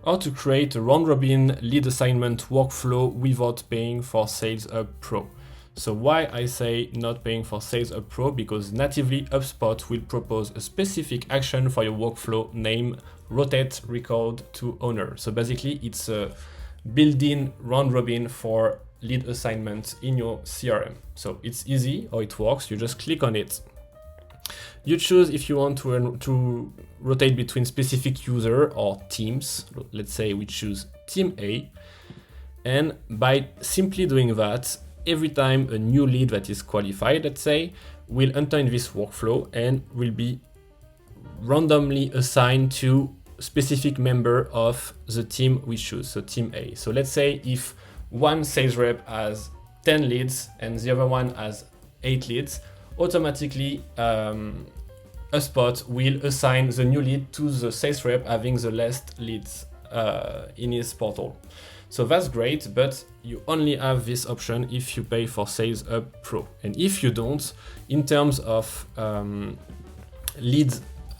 or to create a round-robin lead assignment workflow without paying for Sales Hub Pro. So why I say not paying for Sales Hub Pro? Because natively HubSpot will propose a specific action for your workflow named rotate record to owner. So basically it's a built-in round robin for lead assignments in your CRM. So it's easy how it works. You just click on it. You choose if you want to rotate between specific user or teams. Let's say we choose team A. And by simply doing that, every time a new lead that is qualified, let's say, will enter in this workflow and will be randomly assigned to specific member of the team we choose, so team A. So let's say if one sales rep has 10 leads and the other one has 8 leads, automatically HubSpot will assign the new lead to the sales rep having the last leads in his portal. So that's great, but you only have this option if you pay for Sales Hub Pro. And if you don't, in terms of lead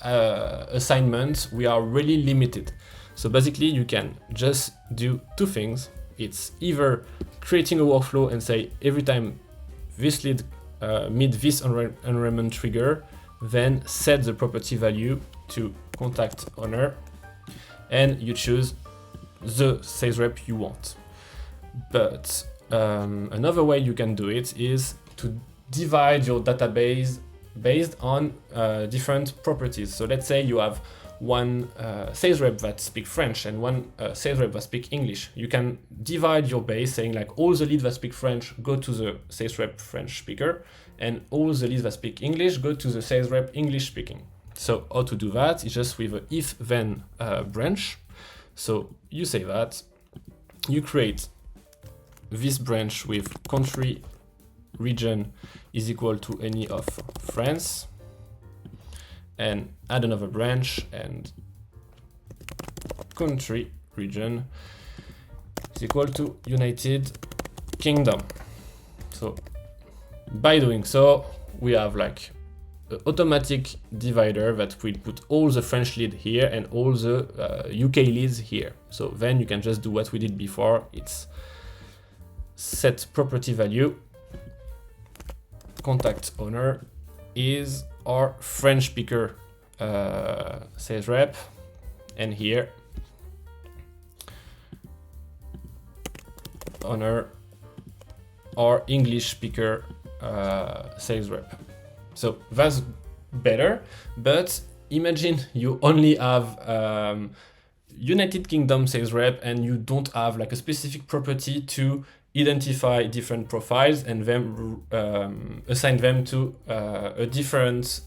assignments, we are really limited. So basically you can just do two things. It's either creating a workflow and say every time this lead meet this enrollment trigger, then set the property value to contact owner and you choose the sales rep you want. But another way you can do it is to divide your database based on different properties. So let's say you have one sales rep that speak French and one sales rep that speak English. You can divide your base saying like all the leads that speak French go to the sales rep French speaker and all the leads that speak English go to the sales rep English speaking. So how to do that is just with a if-then branch. So you say that, you create this branch with country region is equal to any of France, and add another branch and country region is equal to United Kingdom. So by doing so, we have like an automatic divider that will put all the French lead here and all the UK leads here. So then you can just do what we did before. It's set property value, contact owner is our French speaker sales rep, and here owner or English speaker sales rep. So that's better, but imagine you only have United Kingdom sales rep and you don't have like a specific property to identify different profiles and then assign them to a different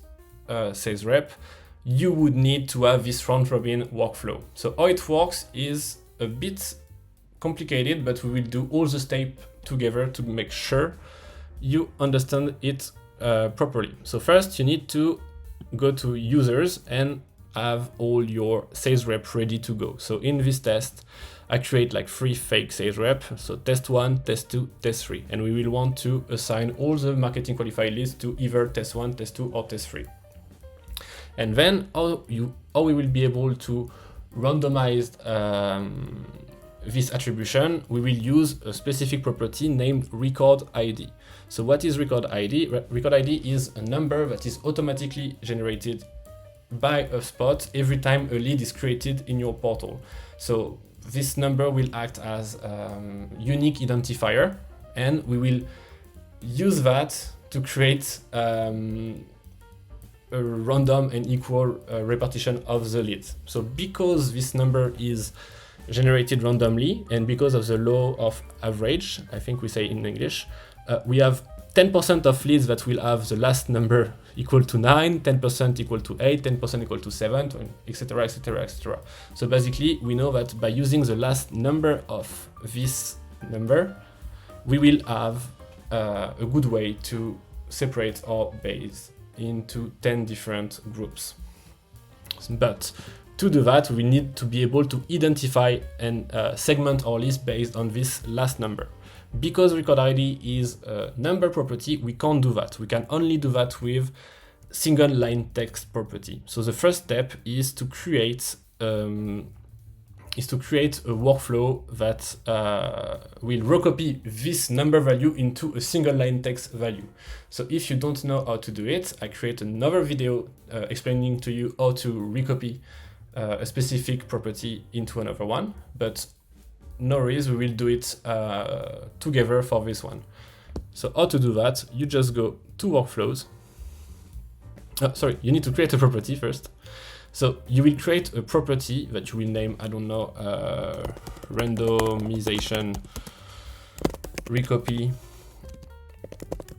sales rep. You would need to have this round robin workflow. So how it works is a bit complicated, but we will do all the steps together to make sure you understand it properly. So first you need to go to users and have all your sales rep ready to go. So in this test, I create like 3 fake sales rep. So test 1, test 2, test 3. And we will want to assign all the marketing qualified leads to either test 1, test 2, or test 3. And then how we will be able to randomize this attribution, we will use a specific property named record ID. So what is record ID? Record ID is a number that is automatically generated by HubSpot every time a lead is created in your portal. So this number will act as a unique identifier, and we will use that to create a random and equal repartition of the leads. So because this number is generated randomly and because of the law of average, I think we say in English, we have 10% of leads that will have the last number equal to 9, 10% equal to 8, 10% equal to 7, etc, etc, etc. So basically, we know that by using the last number of this number, we will have a good way to separate our base into 10 different groups. But to do that, we need to be able to identify and segment our list based on this last number. Because record ID is a number property, we can't do that. We can only do that with single line text property. So the first step is to create in is to create a workflow that will recopy this number value into a single line text value. So if you don't know how to do it, I create another video explaining to you how to recopy a specific property into another one, but no worries, we will do it together for this one. So how to do that? You just go to workflows. You need to create a property first. So you will create a property that you will name, I don't know, randomization recopy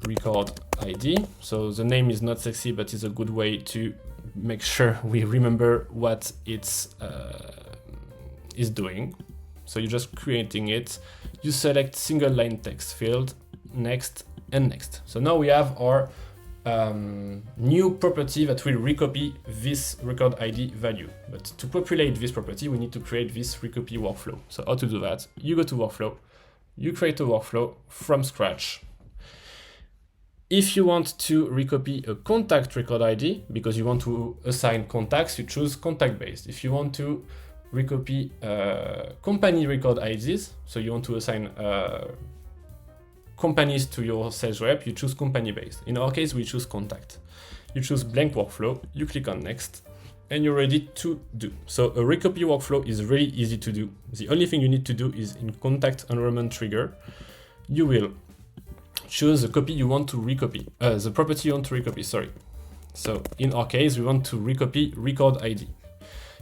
record ID. So the name is not sexy, but it's a good way to make sure we remember what it's is doing. So you're just creating it. You select single line text field, next and next. So now we have our new property that will recopy this record ID value. But to populate this property, we need to create this recopy workflow. So how to do that? You go to workflow, you create a workflow from scratch. If you want to recopy a contact record ID, because you want to assign contacts, you choose contact based. If you want to recopy company record IDs, so you want to assign companies to your sales rep, you choose company based. In our case, we choose contact. You choose blank workflow, you click on next, and you're ready to do. So a recopy workflow is really easy to do. The only thing you need to do is in contact enrollment trigger, you will choose the copy you want to recopy, the property you want to recopy, sorry. So in our case, we want to recopy record ID.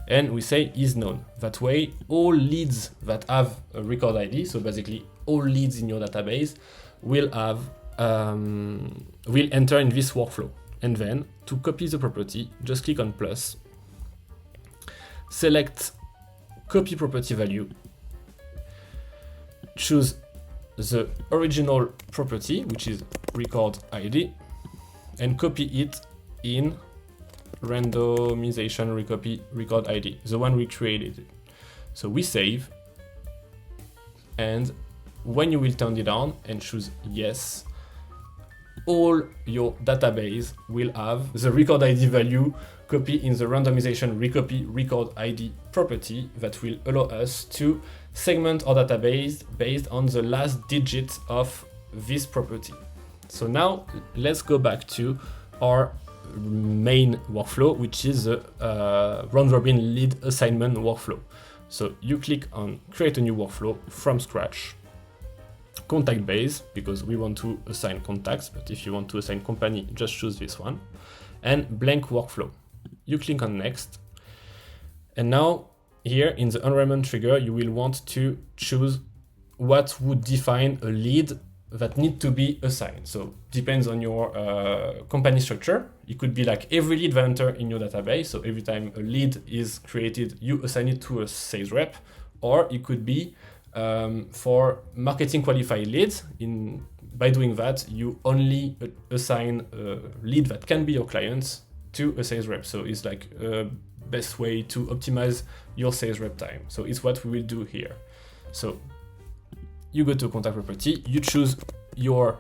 And we say is known. That way, all leads that have a record ID, so basically all leads in your database, will have will enter in this workflow. And then to copy the property, just click on plus, select copy property value, choose the original property, which is record ID, and copy it in randomization recopy record ID, the one we created. So we save, and when you will turn it on and choose yes, all your database will have the record ID value copy in the randomization recopy record ID property that will allow us to segment our database based on the last digit of this property. So now let's go back to our main workflow, which is the RoundRobin lead assignment workflow. So you click on create a new workflow from scratch, contact base, because we want to assign contacts, but if you want to assign company, just choose this one, and blank workflow. You click on next, and now here in the enrollment trigger, you will want to choose what would define a lead that need to be assigned. So depends on your company structure. It could be like every lead that enter in your database. So every time a lead is created, you assign it to a sales rep, or it could be for marketing qualified leads. By doing that, you only assign a lead that can be your clients to a sales rep. So it's like best way to optimize your sales rep time. So it's what we will do here. So you go to contact property, you choose your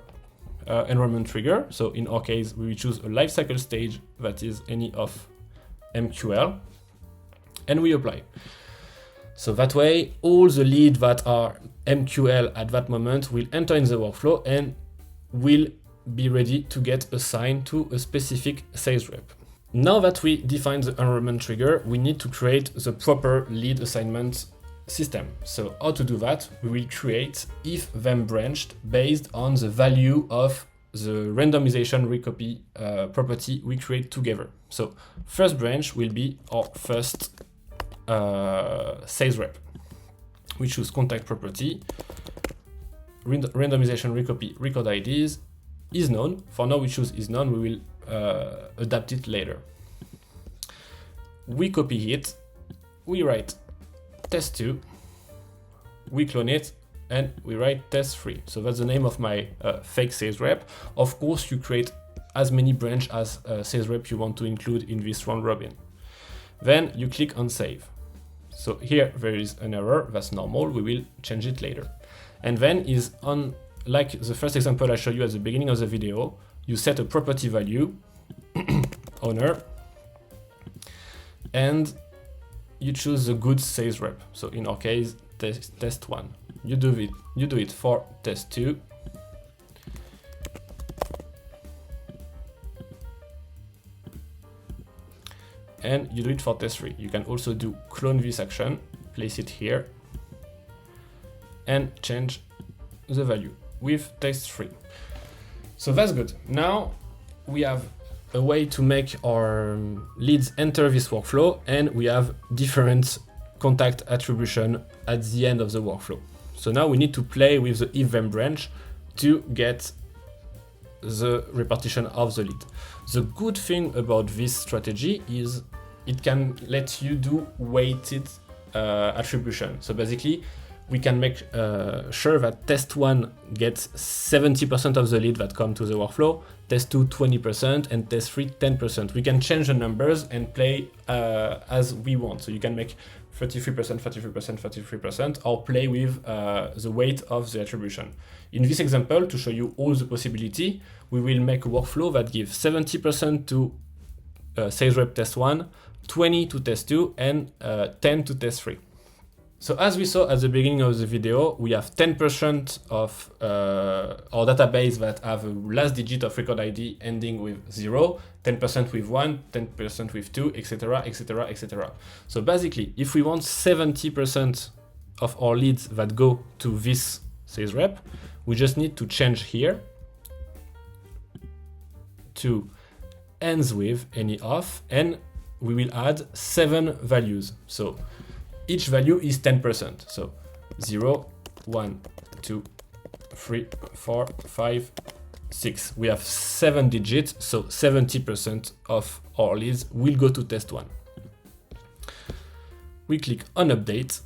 enrollment trigger. So in our case, we will choose a lifecycle stage that is any of MQL, and we apply. So that way, all the leads that are MQL at that moment will enter in the workflow and will be ready to get assigned to a specific sales rep. Now that we define the enrollment trigger, we need to create the proper lead assignment system. So how to do that? We will create if then branched based on the value of the randomization recopy property we create together. So first branch will be our first sales rep. We choose contact property, randomization recopy record IDs, is known. For now we choose is known, we will adapt it later. We copy it, we write test2, we clone it, and we write test3. So that's the name of my fake sales rep. Of course, you create as many branch as sales rep you want to include in this round robin. Then you click on save. So here there is an error, that's normal, we will change it later. And then is on, like the first example I showed you at the beginning of the video, you set a property value, owner, and you choose the good sales rep. So in our case, test 1. You do it for test 2. And you do it for test 3. You can also do clone this action, place it here, and change the value with test 3. So that's good. Now we have a way to make our leads enter this workflow, and we have different contact attribution at the end of the workflow. So now we need to play with the if-then branch to get the repartition of the lead. The good thing about this strategy is it can let you do weighted attribution. So basically, we can make sure that test 1 gets 70% of the lead that come to the workflow, test 2 20%, and test 3 10%. We can change the numbers and play as we want. So you can make 33%, 33%, 33%, or play with the weight of the attribution. In this example, to show you all the possibility, we will make a workflow that gives 70% to sales rep test 1, 20 to test 2, and 10 to test 3. So as we saw at the beginning of the video, we have 10% of our database that have a last digit of record ID ending with 0, 10% with 1, 10% with 2, etc., etc., etc. So basically, if we want 70% of our leads that go to this sales rep, we just need to change here to ends with any of, and we will add 7 values. So each value is 10%. So 0, 1, 2, 3, 4, 5, 6. We have 7 digits, so 70% of our leads will go to test 1. We click on update.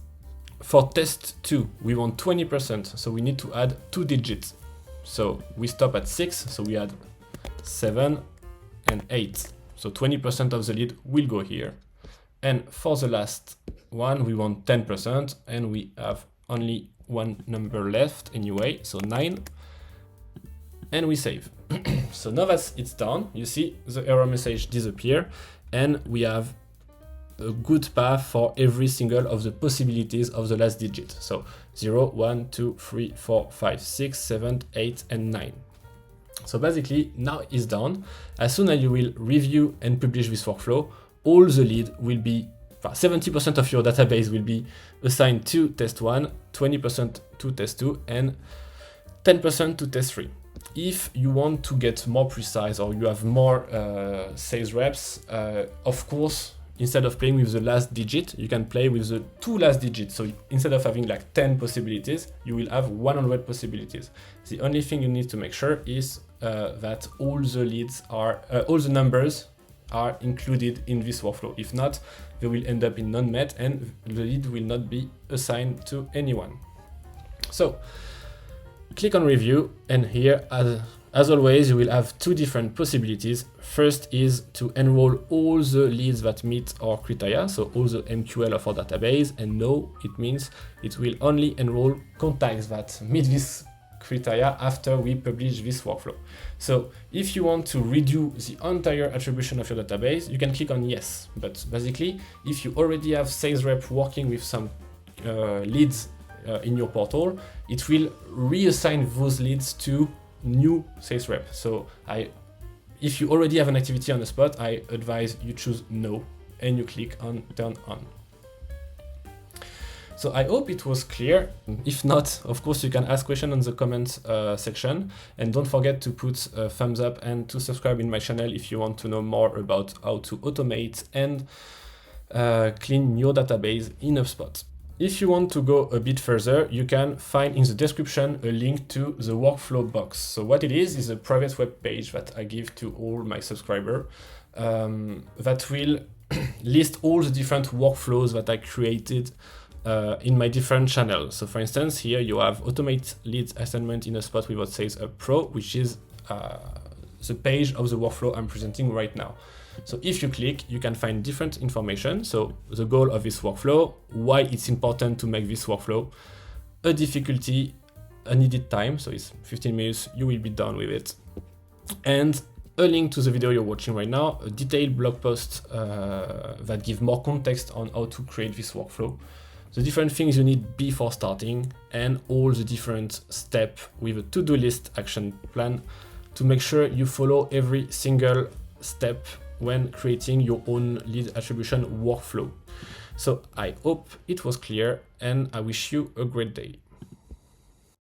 For test 2, we want 20%, so we need to add 2 digits. So we stop at 6, so we add 7 and 8. So 20% of the lead will go here. And for the last one, we want 10%, and we have only one number left anyway, so 9, and we save. So now that it's done, you see the error message disappear, and we have a good path for every single of the possibilities of the last digit. So 0, 1, 2, 3, 4, 5, 6, 7, 8, and 9. So basically, now it's done. As soon as you will review and publish this workflow, all the lead will be 70% of your database will be assigned to test 1, 20% to test 2, and 10% to test 3. If you want to get more precise or you have more sales reps, of course, instead of playing with the last digit, you can play with the 2 last digits. So instead of having like 10 possibilities, you will have 100 possibilities. The only thing you need to make sure is that all the leads are, all the numbers are included in this workflow. If not, they will end up in non-met and the lead will not be assigned to anyone. So click on review, and here, as always, you will have 2 different possibilities. First is to enroll all the leads that meet our criteria, so all the MQL of our database, and no, it means it will only enroll contacts that meet this criteria after we publish this workflow. So if you want to redo the entire attribution of your database, you can click on yes. But basically, if you already have sales rep working with some leads in your portal, it will reassign those leads to new sales rep. So if you already have an activity on the spot, I advise you choose no and you click on turn on. So I hope it was clear. If not, of course, you can ask questions in the comments section, and don't forget to put a thumbs up and to subscribe in my channel if you want to know more about how to automate and clean your database in HubSpot. If you want to go a bit further, you can find in the description a link to the workflow box. So what it is a private web page that I give to all my subscribers that will list all the different workflows that I created in my different channels. So for instance, here you have automate leads assignment in HubSpot without sales up pro, which is the page of the workflow I'm presenting right now. So if you click, you can find different information. So the goal of this workflow, why it's important to make this workflow, a difficulty, a needed time. So it's 15 minutes, you will be done with it. And a link to the video you're watching right now, a detailed blog post that gives more context on how to create this workflow, the different things you need before starting, and all the different steps with a to-do list action plan to make sure you follow every single step when creating your own lead attribution workflow. So I hope it was clear, and I wish you a great day.